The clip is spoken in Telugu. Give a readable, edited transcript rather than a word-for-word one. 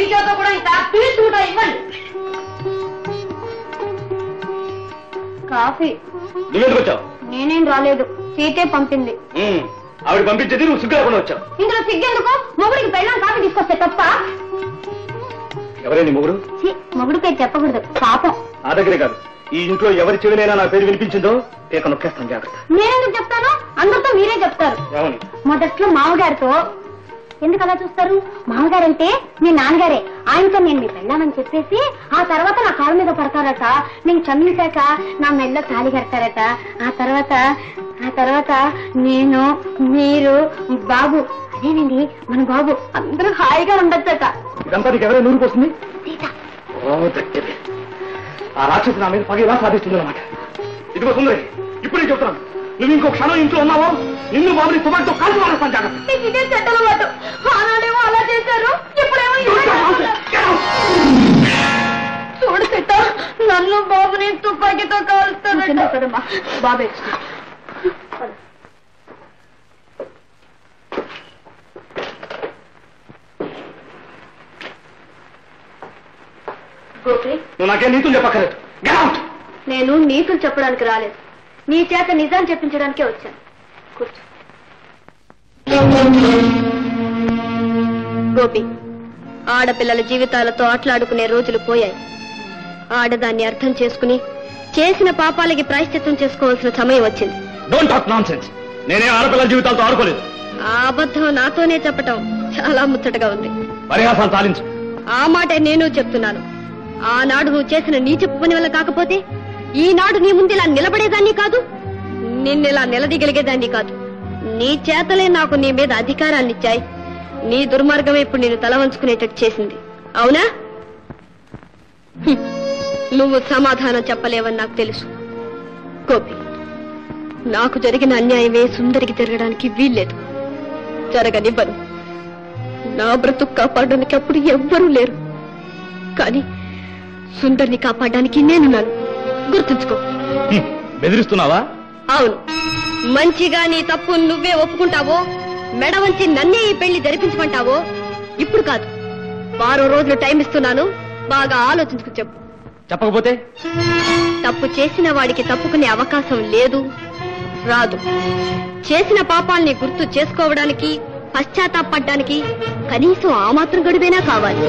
మీ చేత కూడా ఇంత పీల్చుకుంటా ఇవ్వండి. కాఫీ. నువ్వెందుకు వచ్చావు? నేనేం రాలేదు, సీతే పంపింది. ఆవిడ పంపించేది నువ్వు సిగ్గులేకుండా వచ్చావు. ఇందులో సిగ్గెందుకు? మొగుడికి పెళ్ళాం కాఫీ తీసుకొస్తే తప్ప? ఎవరే నీ మొగుడు? మొగుడు పేరు చెప్పకూడదు, పాపం. ఆ దగ్గరే కాదు, ఈ ఇంట్లో ఎవరి చెవినైనా నా పేరు వినిపించిందో పీక నొక్కేస్తాను, జాగ్రత్త. నేనెందుకు చెప్తాను? అందరితో మీరే చెప్తారు. మొదట్లో మామగారితో. ఎందుకు అలా చూస్తారు? మామగారంటే మీ నాన్నగారే. ఆయనతో నేను మీ పెళ్ళామని చెప్పేసి ఆ తర్వాత నా కాళ్ళ మీద పడతారట. నేను చమ్మించాక నా మెల్ల తాళి కడతారట. ఆ తర్వాత నేను, మీరు, బాబు, అదేనండి మన బాబు, అందరూ హాయిగా ఉండొచ్చట. ఇదంతా నీకు ఎవరైనా నూరుకొస్తుంది? ఆ రాక్షసు నా మీద పగేలా సాధిస్తుందన్నమాట. ఇదిగో సుందరి, ఇప్పుడు నేను చెప్తున్నాను, నువ్వు ఇంకో క్షణం ఇంట్లో ఉన్నావో నిన్ను బాబుని తుపాటితో కాల్చి మారేస్తాను, జాగ్రత్త. ఇదే చెడ్డలవాటు. ఆనాడేమో అలా చేశారు, ఇప్పుడేమో చూడు సీత, నన్ను బాబుని తుపాకీతో కాలుస్తాను కదమ్మా. బాబే గోపి, నువ్వు నాకేం నీతులు చెప్పక్కర్లేదు. నేను నీతులు చెప్పడానికి రాలేదు, నీ చేత నిజాన్ని చెప్పించడానికే వచ్చాను. కూర్చో. గోపి, ఆడపిల్లల జీవితాలతో ఆటలాడుకునే రోజులు పోయాయి. ఆడదాన్ని అర్థం చేసుకుని చేసిన పాపాలకి ప్రాయశ్చిత్తం చేసుకోవాల్సిన సమయం వచ్చింది. Don't talk nonsense. నేనే ఆడపిల్లల జీవితాలతో ఆడుకోలేదు. ఆ అబద్ధం నాతోనే చెప్పటం చాలా ముచ్చటగా ఉంది. పరిహాసం తాలించు. ఆ మాటే నేను చెప్తున్నాను. ఆనాడు నువ్వు చేసిన నీచపు పని వల్ల కాకపోతే ఈనాడు నీ ముందు ఇలా నిలబడేదాన్ని కాదు, నిన్నెలా నిలదీగలిగేదాన్ని కాదు. నీ చేతలే నాకు నీ మీద అధికారాన్నిచ్చాయి. నీ దుర్మార్గమే ఇప్పుడు నేను తల వంచుకునేటట్టు చేసింది, అవునా? నువ్వు సమాధానం చెప్పలేవని నాకు తెలుసు. గోపి, నాకు జరిగిన అన్యాయమే సుందరికి జరగడానికి వీల్లేదు, జరగనివ్వను. నా బ్రతుకు కాపాడడానికి అప్పుడు ఎవ్వరూ లేరు, కానీ సుందరిని కాపాడడానికి నేనున్నాను, గుర్తుంచుకో. బెదిరిస్తున్నావా? అవును. మంచిగా నీ తప్పు నువ్వే ఒప్పుకుంటావో, మెడ వంచి నన్నే ఈ పెళ్లి జరిపించమంటావో ఇప్పుడు కాదు, 6 రోజులు టైం ఇస్తున్నాను, బాగా ఆలోచించుకు చెప్పు. చెప్పకపోతే? తప్పు చేసిన వాడికి తప్పుకునే అవకాశం లేదు, రాదు. చేసిన పాపాల్ని గుర్తు చేసుకోవడానికి, పశ్చాత్తాపడ్డానికి కనీసం ఆ మాత్రం గడువేనా కావాలి.